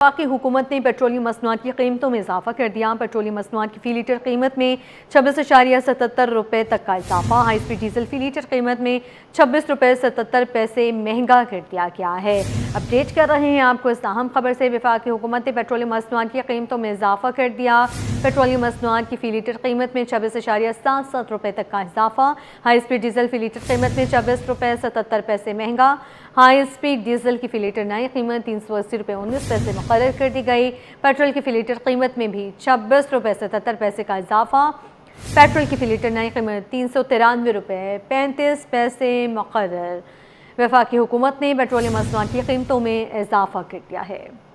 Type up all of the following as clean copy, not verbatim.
वफाकी हुकूमत ने पेट्रोलियम मसनूआत की कीमतों में इजाफा कर दिया। पेट्रोलियम मसनूआत की फ़ी लीटर कीमत में 26.77 रुपये तक का इजाफा। हाई स्पीड डीजल फ़ी लीटर कीमत में 26.77 महंगा कर दिया गया है। अपडेट कर रहे हैं आपको इस अहम खबर से। वफाकी हुकूमत ने पेट्रोलियम मसनूआत की कीमतों में इजाफा कर दिया। पेट्रोलियम मसनूआत की फ़ी लीटर कीमत में 26.77 रुपये तक का इजाफा। हाई स्पीड डीजल फ़ी लीटर कीमत में 26.77 महंगा। हाई स्पीड डीजल की फ़ी लीटर नई कीमत 380.19 मुकर्रर कर दी गई। पेट्रोल की फ़ी लीटर कीमत में भी 26.77 का इजाफा। पेट्रोल की फ़ी लीटर नई कीमत 393.35 मुकर्रर। वफाकी हुकूमत ने पेट्रोलियम मसनूआत की कीमतों में इजाफा कर दिया है।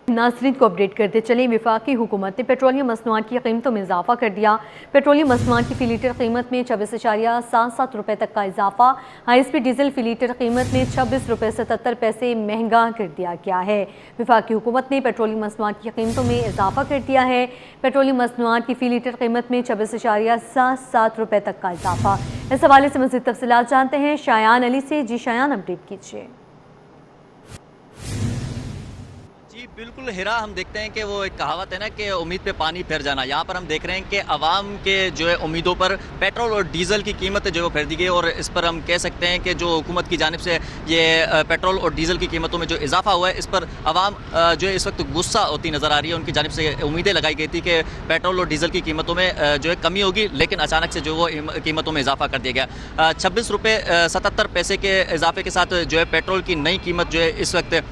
नाज़रीन को अपडेट करते चलें। वफाकी हुकूमत ने पेट्रोलियम मसनूआत की कीमतों में इजाफा कर दिया। पेट्रोलियम मसनूआत की फ़ी लीटर कीमत में 26.77 रुपये तक का इजाफा। हाई स्पीड डीजल फ़ी लीटर कीमत में 26.77 महंगा कर दिया गया है। वफाकी हुकूमत ने पेट्रोलियम मसनूआत की कीमतों में इजाफा कर दिया है। पेट्रोलियम मसनूआत की फ़ी लीटर कीमत में 26.77 रुपये तक का इजाफा। इस हवाले से मज़ीद तफ़सीलात जानते हैं शायान अली से। जी शायान, अपडेट कीजिए। बिल्कुल हिरा, हम देखते हैं कि वो एक कहावत है ना कि उम्मीद पे पानी फिर जाना। यहाँ पर हम देख रहे हैं कि आवाम के जो है उम्मीदों पर पेट्रोल और डीजल की कीमत जो है फिर दी गई और इस पर हम कह सकते हैं कि जो हुकूमत की जानिब से ये पेट्रोल और डीजल की कीमतों में जो इजाफा हुआ है इस पर आवाम जो है इस वक्त गुस्सा होती नज़र आ रही है। उनकी जानिब से उम्मीदें लगाई गई थी कि पेट्रोल और डीजल की कीमतों में जो है कमी होगी, लेकिन अचानक से जो वो कीमतों में इजाफा कर दिया गया। 26.77 के इजाफे के साथ जो है पेट्रोल की नई कीमत जो है इस वक्त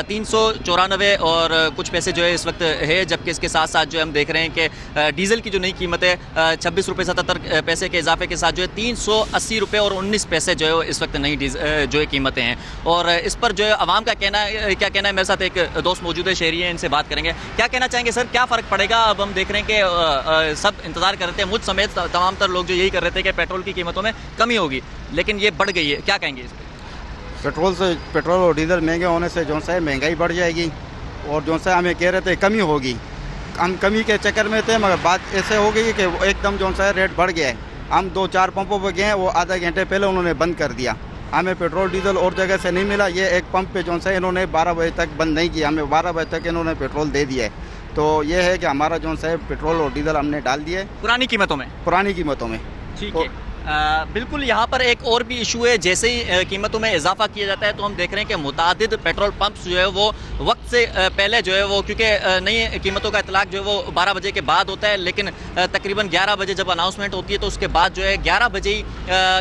394 और कुछ पैसे जो है इस वक्त है, जबकि इसके साथ साथ जो हम देख रहे हैं कि डीजल की जो नई कीमत है 26.77 के इजाफे के साथ जो है 380 रुपये और 19 पैसे जो है इस वक्त नई जो है कीमतें हैं। और इस पर जो है आवाम का क्या कहना है। मेरे साथ एक दोस्त मौजूद है, शहरी है, इनसे बात करेंगे। क्या कहना चाहेंगे सर, क्या फ़र्क पड़ेगा? अब हम देख रहे हैं कि सब इंतजार कर रहे थे, मुझ समेत तमाम तर लोग जो यही कर रहे थे कि पेट्रोल की कीमतों में कमी होगी, लेकिन ये बढ़ गई है। क्या कहेंगे इस पर? पेट्रोल और डीजल महंगे होने से जो सा महंगाई बढ़ जाएगी और जो सा हमें कह रहे थे कमी होगी, हम कमी के चक्कर में थे, मगर बात ऐसे हो गई कि एकदम जो सा रेट बढ़ गया है। हम 2-4 पंपों पर गए, वो आधा घंटे पहले उन्होंने बंद कर दिया। हमें पेट्रोल डीजल और जगह से नहीं मिला। ये एक पंप पे जो सा इन्होंने 12 बजे तक बंद नहीं किया, हमें 12 बजे तक इन्होंने पेट्रोल दे दिया है। तो ये है कि हमारा जो सा पेट्रोल और डीजल हमने डाल दिए पुरानी कीमतों में। ठीक है। बिल्कुल, यहाँ पर एक और भी इशू है। जैसे ही कीमतों में इजाफा किया जाता है तो हम देख रहे हैं कि मुतादिद पेट्रोल पंप्स जो है वो वक्त से पहले जो है वो, क्योंकि नई कीमतों का इतलाक जो है वो 12 बजे के बाद होता है, लेकिन तकरीबन 11 बजे जब अनाउंसमेंट होती है तो उसके बाद जो है 11 बजे ही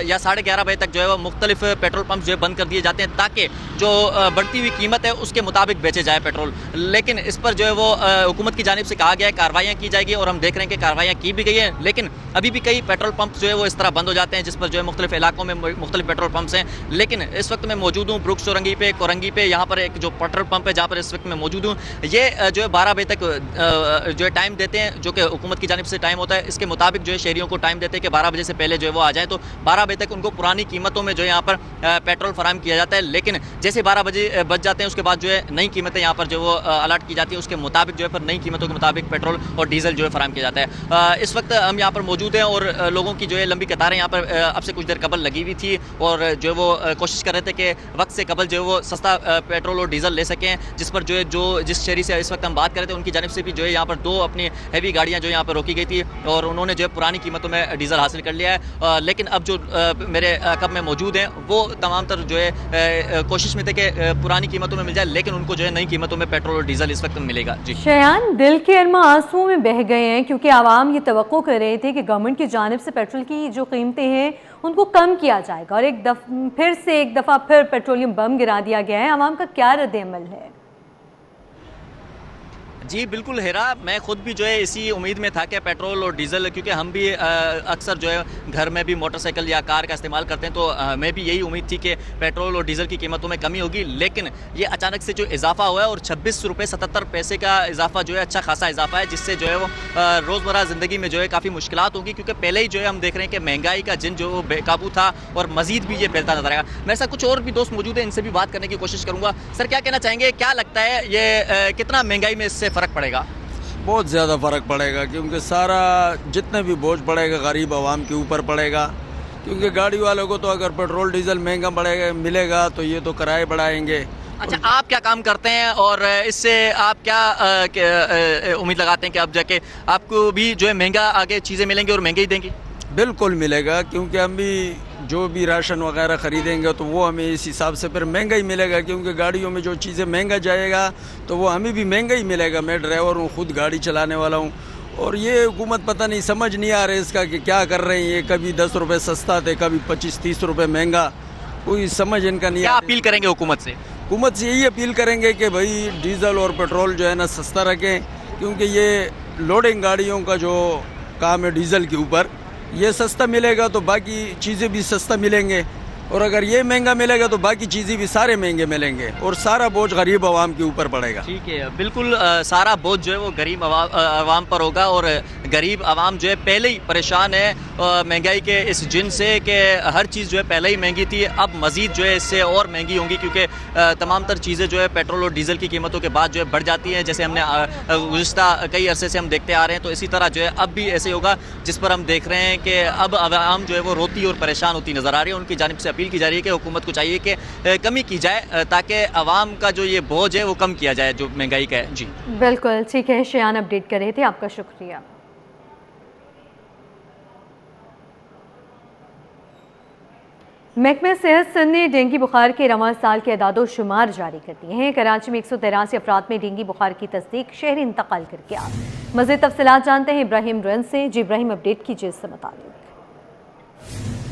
या 11:30 बजे तक जो है वो मुख्तलिफ पेट्रोल पंप जो है बंद कर दिए जाते हैं ताकि जो बढ़ती हुई कीमत है उसके मुताबिक बेचे जाए पेट्रोल। लेकिन इस पर जो है वो हुकूमत की जानिब से कहा गया है कार्रवाइयाँ की जाएगी और हम देख रहे हैं कि कार्रवाइयाँ की भी गई हैं, लेकिन अभी भी कई पेट्रोल पंप जो है वो इस तरह बंद हो जाते हैं जिस पर जो है मुख्तलिफ इलाकों में मुख्तलिफ पेट्रोल पंप्स हैं। लेकिन इस वक्त मैं मौजूद हूँ ब्रुक्स चौरंगी पे, कोरंगी पे, यहाँ पर एक जो पेट्रोल पंप है जहाँ पर इस वक्त मैं मौजूद हूँ। ये जो है 12 बजे तक जो है टाइम देते हैं, जो कि हुकूमत की जानिब से टाइम होता है। इसके मुताबिक जो है शहरियों को टाइम देते हैं कि 12 बजे से पहले जो है वो आ जाए, तो 12 बजे तक उनको पुरानी कीमतों में जो है यहाँ पर पेट्रोल फराहम किया जाता है। लेकिन जैसे 12 बजे बच जाते हैं उसके बाद जो है नई कीमतें यहाँ पर जो वो अलर्ट की जाती है, उसके मुताबिक जो है फिर नई कीमतों के मुताबिक पेट्रोल और डीजल जो है फराहम किया जाता है। इस वक्त हम यहाँ पर मौजूद हैं और लोगों की जो है लंबी कतारें यहाँ पर अब से कुछ देर कबल लगी हुई थी और जो है वो कोशिश कर रहे थे कि वक्त से कबल जो है वो सस्ता पेट्रोल और डीजल ले सकें, जिस पर जो है जिस शहरी से इस वक्त हम बात कर रहे थे उनकी जानिब से भी जो है यहाँ पर 2 अपनी हैवी गाड़ियाँ जो यहाँ पर रोकी गई थी और उन्होंने जो है पुरानी कीमतों में डीजल हासिल कर लिया है। लेकिन अब जो मेरे कब में मौजूद हैं वो तमाम तर जो है कोशिश में थे कि पुरानी कीमतों में मिल जाए, लेकिन उनको जो है नई कीमतों में पेट्रोल और डीजल इस वक्त मिलेगा। जी शयान, दिल के अरमा आंसुओं में बह गए हैं क्योंकि आवाम ये तवक्को कर रहे थे कि गवर्नमेंट की जानिब से पेट्रोल की जो कीमतें हैं उनको कम किया जाएगा और एक दफ़ा फिर पेट्रोलियम बम गिरा दिया गया है। आवाम का क्या रद्द-ए-अमल है? जी बिल्कुल हेरा, मैं खुद भी जो है इसी उम्मीद में था कि पेट्रोल और डीजल, क्योंकि हम भी अक्सर जो है घर में भी मोटरसाइकिल या कार का इस्तेमाल करते हैं, तो हमें भी यही उम्मीद थी कि पेट्रोल और डीजल की कीमतों में कमी होगी। लेकिन ये अचानक से जो इजाफा हुआ है और 26.77 का इजाफा जो है अच्छा खासा इजाफा है, जिससे जो है वो रोज़मर्रा ज़िंदगी में जो है काफ़ी मुश्किलात होंगी, क्योंकि पहले ही जो है हम देख रहे हैं कि महंगाई का जिन जो बेकाबू था और मज़ीद भी ये फैलता नजर आएगा। मेरे साथ कुछ और भी दोस्त मौजूद हैं, इनसे भी बात करने की कोशिश करूँगा। सर, क्या कहना चाहेंगे, क्या लगता है ये कितना महंगाई में इससे फ़र्क पड़ेगा? बहुत ज़्यादा फ़र्क पड़ेगा, क्योंकि सारा जितना भी बोझ पड़ेगा गरीब आवाम के ऊपर पड़ेगा। क्योंकि गाड़ी वालों को तो अगर पेट्रोल डीजल महंगा मिलेगा तो ये तो किराए बढ़ाएंगे, अच्छा, आप क्या काम करते हैं और इससे आप क्या उम्मीद लगाते हैं कि अब जाके आपको भी जो है महंगा आगे चीज़ें मिलेंगी और महंगे ही देंगी? बिल्कुल मिलेगा, क्योंकि हम भी जो भी राशन वगैरह ख़रीदेंगे तो वो हमें इस हिसाब से फिर महंगा ही मिलेगा, क्योंकि गाड़ियों में जो चीज़ें महंगा जाएगा तो वो हमें भी महंगा ही मिलेगा। मैं ड्राइवर हूँ, खुद गाड़ी चलाने वाला हूँ, और ये हुकूमत पता नहीं समझ नहीं आ रहा है इसका कि क्या कर रही है। कभी 10 रुपये सस्ता थे, कभी 25-30 रुपये महंगा, कोई समझ इनका नहीं। क्या अपील करेंगे हुकूमत से? हुकूमत से यही अपील करेंगे कि भाई डीजल और पेट्रोल जो है ना सस्ता रखें, क्योंकि ये लोडिंग गाड़ियों का जो काम है डीजल के ऊपर, ये सस्ता मिलेगा तो बाकी चीज़ें भी सस्ता मिलेंगे, और अगर ये महंगा मिलेगा तो बाकी चीज़ें भी सारे महंगे मिलेंगे और सारा बोझ गरीब आवाम के ऊपर पड़ेगा। ठीक है, बिल्कुल सारा बोझ जो है वो गरीब आवाम पर होगा, और गरीब आवाम जो है पहले ही परेशान है महंगाई के इस जिन से कि हर चीज़ जो है पहले ही महंगी थी, अब मज़ीद जो है इससे और महंगी होंगी, क्योंकि तमाम तर चीज़ें जो है पेट्रोल और डीजल की कीमतों के बाद जो है बढ़ जाती हैं। जैसे हमने गुज़िश्ता कई अरसे से हम देखते आ रहे हैं, तो इसी तरह जो है अब भी ऐसे होगा, जिस पर हम देख रहे हैं कि अब आवाम जो है वो रोती और परेशान होती नज़र आ रही है। उनकी जानिब से अपील की जा रही है कि हुकूमत को चाहिए कि कमी की जाए ताकि आवाम का जो ये बोझ है वो कम किया जाए जो महंगाई का है। जी बिल्कुल ठीक है, शयान अपडेट कर रहे थे, आपका शुक्रिया। महकमा सेहत सिंध ने डेंगू बुखार के रवां साल के अदादो शुमार जारी कर दिए हैं। कराची में 183 अफराद में डेंगू बुखार की तस्दीक शहर इंतकाल कर गया। मज़ीद तफसीलात जानते हैं इब्राहिम रन से। जी इब्राहिम, अपडेट कीजिए इससे मुताल्लिक।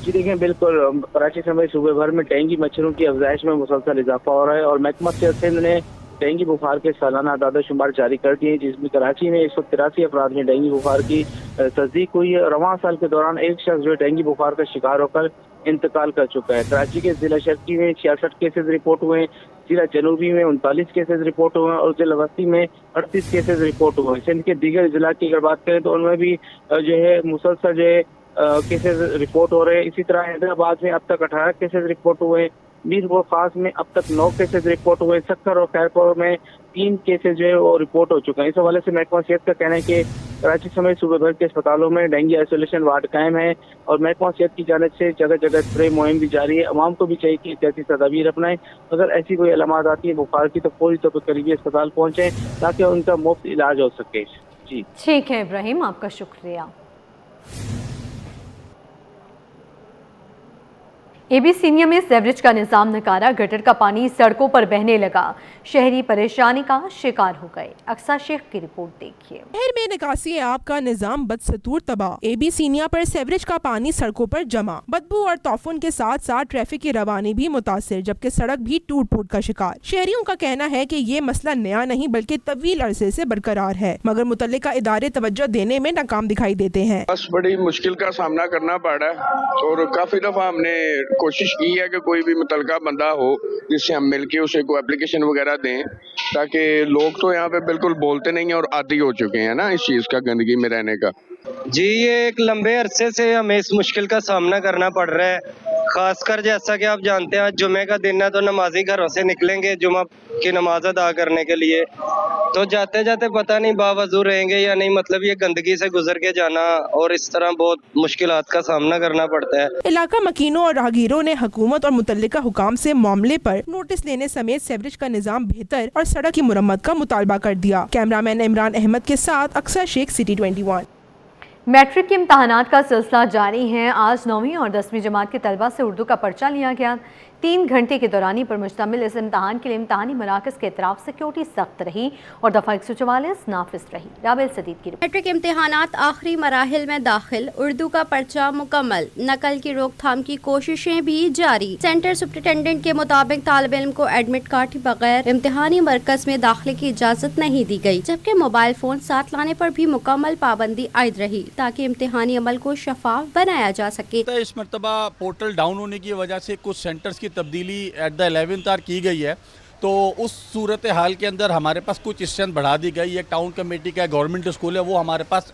जी देखें, बिल्कुल कराची समेत सूबे भर में डेंगू मच्छरों की अफजाइश में मुसलसल इजाफा हो रहा है, और महकमा सेहत सिंध ने डेंगू बुखार के सालाना अदाद शुमार जारी कर दिए, जिसमें कराची में 183 अफराद में डेंगू बुखार की तस्दीक हुई है। रवां साल के दौरान एक शख्स जो डेंगू बुखार का शिकार होकर इंतकाल कर चुका है। कराची के जिला शर्की में 66 केसेज रिपोर्ट हुए, जिला जनूबी में 39 केसेज रिपोर्ट हुए और जिला वस्ती में 38 केसेज रिपोर्ट हुए। सिंध के दीगर जिला की अगर बात करें तो उनमें भी जो है मुसलसल जो है केसेज रिपोर्ट हो रहे हैं। इसी तरह हैदराबाद में अब तक 18 केसेज रिपोर्ट हुए, मीरपुर खास में अब तक 9 केसेज रिपोर्ट हुए, सक्कर और खैरपुर में 3 केसेज जो है वो रिपोर्ट हो चुके हैं। इस हवाले से महकमा सेहत का कहना है कि कराची समेत सूबे भर के अस्पतालों में डेंगू आइसोलेशन वार्ड कायम है, और महकमा सेहत की जानिब से जगह जगह स्प्रे मुहिम भी जारी है। अवाम को भी चाहिए कि एहतियाती तदाबीर अपनाएं। अगर ऐसी कोई अलामत आती है बुखार की तो फौरी तौर पर करीबी अस्पताल पहुंचे ताकि उनका मुफ्त इलाज हो सके। जी ठीक है इब्राहिम, आपका शुक्रिया। एबीसीनिया में सीवरेज का निजाम नकारा, गटर का पानी सड़कों पर बहने लगा, शहरी परेशानी का शिकार हो गए। अक्सा शेख की रिपोर्ट देखिए। शहर में निकासी आब का निजाम बदस्तूर तबाह, एबीसीनिया पर सीवरेज का पानी सड़कों पर जमा, बदबू और तौफून के साथ साथ ट्रैफिक की रवानी भी मुतासिर, जबकि सड़क भी टूट फूट का शिकार। शहरियों का कहना है कि ये मसला नया नहीं बल्कि तवील अरसे से बरकरार है, मगर मुतल्लिका इदारे तवज्जो देने में नाकाम दिखाई देते हैं। बस बड़ी मुश्किल का सामना करना पड़ रहा है, और काफी दफा हमने कोशिश की है कि कोई भी मुतलका बंदा हो जिससे हम मिलके उसे कोई एप्लीकेशन वगैरह दें, ताकि लोग तो यहाँ पे बिल्कुल बोलते नहीं है और आदी हो चुके हैं ना इस चीज का, गंदगी में रहने का। जी ये एक लंबे अरसे से हमें इस मुश्किल का सामना करना पड़ रहा है, खासकर जैसा कि आप जानते हैं जुमे का दिन है तो नमाजी घरों से निकलेंगे जुमा की नमाज अदा करने के लिए, तो जाते जाते पता नहीं बावजू रहेंगे या नहीं, मतलब ये गंदगी से गुजर के जाना और इस तरह बहुत मुश्किलात का सामना करना पड़ता है। इलाका मकीनों और राहगीरों ने हुकूमत और मुतल्लिका हुकाम से मामले पर नोटिस लेने समेत सीवरेज का निजाम बेहतर और सड़क की मुरम्मत का मुतालबा कर दिया। कैमरामैन इमरान अहमद के साथ अक्सा शेख, सिटी 21। मैट्रिक के इम्तहानात का सिलसिला जारी है। आज 9वीं और 10वीं जमात के तलबा से उर्दू का पर्चा लिया गया। 3 घंटे की दौरानी पर मुश्तमिल इस इम्तहान के लिए इम्तहानी मराकज़ के इतराफ़ सिक्योरिटी सख्त रही और दफ़ा 144 नाफिज रही। राबेल सदीद की रिपोर्ट। मैट्रिक इम्तहानात आखिरी मराहिल में दाखिल, उर्दू का पर्चा मुकम्मल, नकल की रोकथाम की कोशिशें भी जारी। सेंटर सुप्रिटेंडेंट के मुताबिक तालिब इल्म को एडमिट कार्ड के बगैर इम्तहानी मरकज में दाखिले की इजाज़त नहीं दी गई, जबकि मोबाइल फोन साथ लाने पर भी मुकम्मल पाबंदी आयद रही ताकि इम्तहानी अमल को शफाफ बनाया जा सके। इस मरतबा पोर्टल डाउन होने की वजह से कुछ सेंटर्स की तब्दीली एट द 11th आवर की गई है, तो उस सूरत हाल के अंदर हमारे पास कुछ स्ट्रेंथ बढ़ा दी गई है। टाउन कमेटी का गवर्नमेंट स्कूल है वो हमारे पास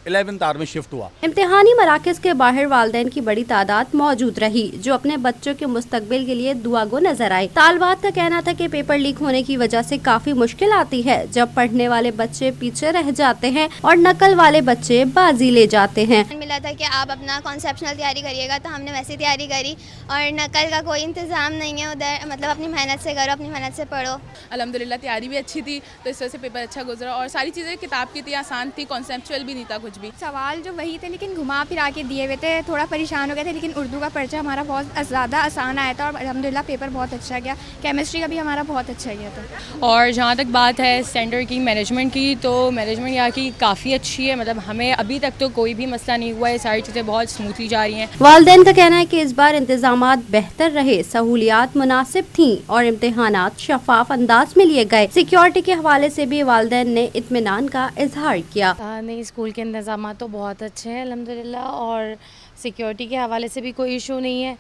11th आवर में शिफ्ट हुआ। इम्तिहानी मराकज़ के बाहर वालिदैन की बड़ी तादाद मौजूद रही जो अपने बच्चों के मुस्तकबिल के लिए दुआगो नजर आए। तालबात का कहना था कि पेपर लीक होने की वजह से काफी मुश्किल आती है जब पढ़ने वाले बच्चे पीछे रह जाते हैं और नकल वाले बच्चे बाजी ले जाते हैं। मिला था कि आप अपना कॉन्सेप्शनल तैयारी करिएगा तो हमने वैसी तैयारी करी और नकल का कोई इंतजाम नहीं है उधर, मतलब अपनी मेहनत से करो, अपनी मेहनत से पढ़ो। अल्हम्दुलिल्लाह तैयारी भी अच्छी थी तो इस वजह से पेपर अच्छा गुजरा और सारी चीज़ें किताब की थी, आसान थी, कॉन्सेप्चुअल भी नहीं था कुछ भी। सवाल जो वही थे लेकिन घुमा फिरा के दिए हुए थे, थोड़ा परेशान हो गए थे, लेकिन उर्दू का पर्चा हमारा बहुत ज़्यादा आसान आया था और अल्हम्दुलिल्लाह पेपर बहुत अच्छा गया। केमिस्ट्री का भी हमारा बहुत अच्छा गया था। और जहाँ तक बात है सेंटर की मैनेजमेंट की, तो मैनेजमेंट यहाँ की काफ़ी अच्छी है, मतलब हमें अभी तक तो कोई भी मसला नहीं हुआ है, सारी चीज़ें बहुत स्मूथली जा रही हैं। वालिदैन का कहना है कि इस बार इंतजामात बेहतर रहे, सहूलियात मुनासिब थीं और इम्तिहानात शफाफ अंदाज में लिए गए। सिक्योरिटी के हवाले से भी वालिदैन ने इत्मीनान का इजहार किया। नहीं, स्कूल के इंतजामात तो बहुत अच्छे हैं अल्हम्दुलिल्लाह और सिक्योरिटी के हवाले से भी कोई इशू नहीं है।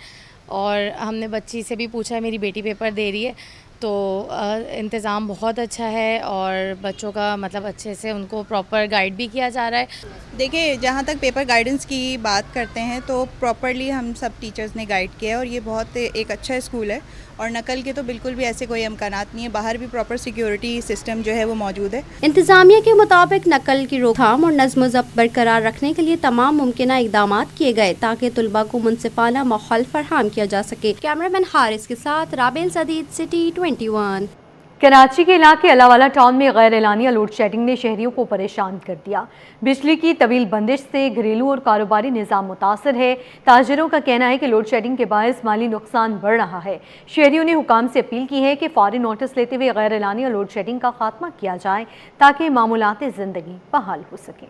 और हमने बच्ची से भी पूछा है, मेरी बेटी पेपर दे रही है, तो इंतज़ाम बहुत अच्छा है और बच्चों का मतलब अच्छे से उनको प्रॉपर गाइड भी किया जा रहा है। देखिए, जहाँ तक पेपर गाइडेंस की बात करते हैं तो प्रॉपरली हम सब टीचर्स ने गाइड किया है और ये बहुत एक अच्छा स्कूल है और नकल के तो बिल्कुल भी ऐसे कोई इम्कानात नहीं है। बाहर भी प्रॉपर सिक्योरिटी सिस्टम जो है वो मौजूद है। इंतजामिया के मुताबिक नकल की रोकथाम और नज़्म ज़ब्त बरकरार रखने के लिए तमाम मुमकिन इक़दाम किए गए ताकि तुलबा को मुनसिफाना माहौल फराहम किया जा सके। कैमरामैन हारिस के साथ राबेल सदीद, सिटी 21। कराची के इलाके अलावाला टाउन में गैर एलानिया लोड शेडिंग ने शहरियों को परेशान कर दिया। बिजली की तवील बंदिश से घरेलू और कारोबारी निज़ाम मुतासर है। ताजिरों का कहना है कि लोड शेडिंग के बायस माली नुकसान बढ़ रहा है। शहरियों ने हुकाम से अपील की है कि फौरी नोटिस लेते हुए गैर एलानिया लोड शेडिंग का खात्मा किया जाए ताकि मामूलात ज़िंदगी बहाल हो सके।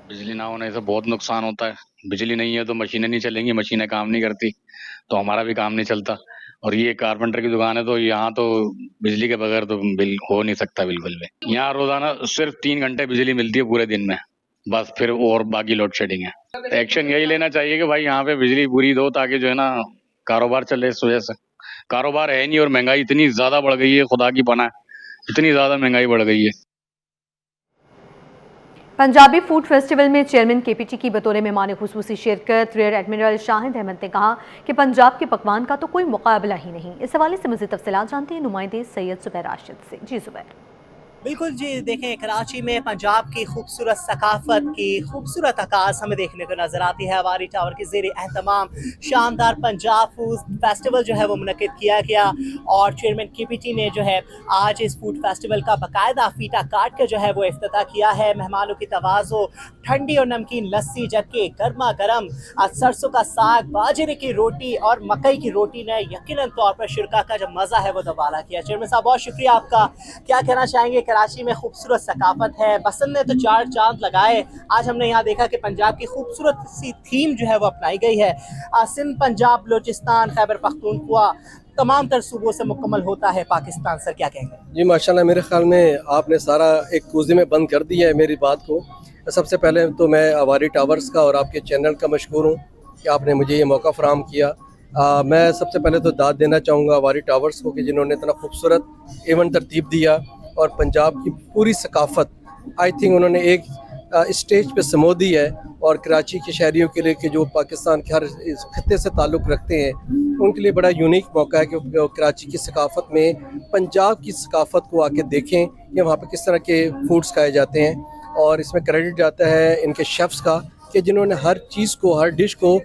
बिजली ना होने से बहुत नुकसान होता है। बिजली नहीं है तो मशीनें नहीं चलेंगी, मशीनें काम नहीं करती तो हमारा भी काम नहीं चलता। और ये कारपेंटर की दुकान है तो यहाँ तो बिजली के बगैर तो बिल हो नहीं सकता बिल्कुल भी। यहाँ रोजाना सिर्फ 3 घंटे बिजली मिलती है पूरे दिन में, बस फिर और बाकी लोड शेडिंग है। एक्शन यही लेना चाहिए कि भाई यहाँ पे बिजली पूरी दो ताकि जो है ना कारोबार चले। इस वजह से कारोबार है नहीं और महंगाई इतनी ज्यादा बढ़ गई है, खुदा की पनाह इतनी ज्यादा महंगाई बढ़ गई है। पंजाबी फूड फेस्टिवल में चेयरमैन केपीटी की बतौर मेहमान खुसूसी शिरकत रियर एडमिरल शाहिद अहमद ने कहा कि पंजाब के पकवान का तो कोई मुकाबला ही नहीं। इस हवाले से मज़ीद तफसीलात जानते हैं नुमाइंदे सैयद ज़ुबैर राशिद से। जी ज़ुबैर। बिल्कुल जी, देखें कराची में पंजाब की खूबसूरत सकाफत की खूबसूरत अक्कास हमें देखने को नज़र आती है। अवारी टावर के ज़ेर एहतमाम शानदार पंजाब फूड फेस्टिवल जो है वो मुनक़िद किया गया और चेयरमैन केपीटी ने जो है आज इस फूड फेस्टिवल का बाकायदा फीता काट कर जो है वो इफ्तिताह किया है। मेहमानों की तवाज़ो, ठंडी और नमकीन लस्सी, जबकि गर्मा गर्म सरसों का साग, बाजरे की रोटी और मकई की रोटी ने यकीनन तौर पर शिरका का जो मज़ा है वो दोबारा किया। चेयरमैन साहब बहुत शुक्रिया आपका। क्या कहना चाहेंगे? कराची में खूबसूरत सकाफत है, बसंत ने तो 4 चांद लगाए। आज हमने यहाँ देखा कि पंजाब की खूबसूरत सी थीम जो है वो अपनाई गई है। सिंध, पंजाब, बलोचिस्तान, खैबर पख्तूनख्वा तमाम तर सूबों से मुकम्मल होता है पाकिस्तान। सर क्या कहेंगे? जी माशाल्लाह, मेरे ख्याल में आपने सारा एक कूजे में बंद कर दिया है मेरी बात को। सबसे पहले तो मैं अवारी टावर्स का और आपके चैनल का मशकूर हूँ कि आपने मुझे ये मौका फराहम किया। मैं सबसे पहले तो दाद देना चाहूँगा अवारी टावर्स को कि जिन्होंने इतना खूबसूरत इवेंट तरतीब दिया और पंजाब की पूरी सकाफत आई थिंक उन्होंने एक स्टेज पे समो दी है। और कराची के शहरियों के लिए कि जो पाकिस्तान के हर खत्ते से ताल्लुक़ रखते हैं उनके लिए बड़ा यूनिक मौका है कि कराची की सकाफत में पंजाब की सकाफत को आके देखें कि वहाँ पे किस तरह के फूड्स खाए जाते हैं। और इसमें क्रेडिट जाता है इनके शेफ़्स का कि जिन्होंने हर चीज़ को, हर डिश को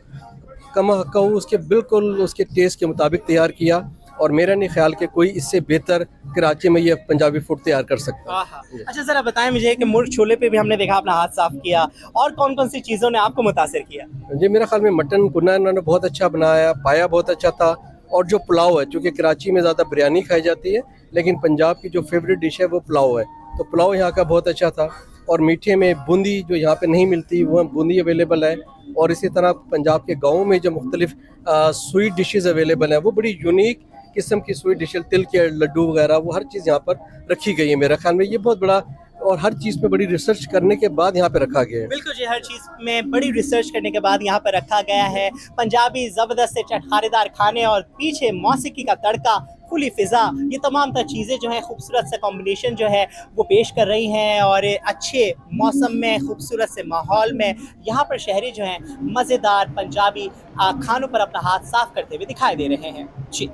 कमा कहूँ उसके बिल्कुल उसके टेस्ट के मुताबिक तैयार किया। और मेरा नहीं ख्याल कि कोई इससे बेहतर कराची में ये पंजाबी फूड तैयार कर सकता है। अच्छा ज़रा बताएं मुझे कि मुर्ग छोले पे भी हमने देखा अपना हाथ साफ किया, और कौन कौन सी चीज़ों ने आपको मुतासिर किया? जी मेरे ख्याल में मटन कुन्ना इन्होंने बहुत अच्छा बनाया, पाया बहुत अच्छा था। और जो पुलाव है, चूँकि कराची में ज़्यादा बिरयानी खाई जाती है लेकिन पंजाब की जो फेवरेट डिश है वो पुलाव है, तो पुलाव यहाँ का बहुत अच्छा था। और मीठे में बूंदी जो यहाँ पे नहीं मिलती वो बूंदी अवेलेबल है। और इसी तरह पंजाब के गाँव में जो मुख्तलिफ स्वीट डिशेज़ अवेलेबल हैं वो बड़ी यूनिक किस्म की स्वीट डिश, तिल के लड्डू वगैरह वो हर चीज़ यहाँ पर रखी गई है। मेरे ख्याल में ये बहुत बड़ा और हर चीज़ पे बड़ी रिसर्च करने के बाद यहाँ पे रखा गया है। बिल्कुल जी, हर चीज़ में बड़ी रिसर्च करने के बाद यहाँ पर रखा गया है। पंजाबी ज़बरदस्त से चटखारेदार खाने और पीछे मौसीकी का तड़का खुली फ़िज़ा, ये तमाम तर चीज़ें जो हैं खूबसूरत सा कॉम्बिनेशन जो है वो पेश कर रही हैं और अच्छे मौसम में खूबसूरत से माहौल में यहाँ पर शहरी जो हैं मज़ेदार पंजाबी खानों पर अपना हाथ साफ करते हुए दिखाई दे रहे हैं। जी।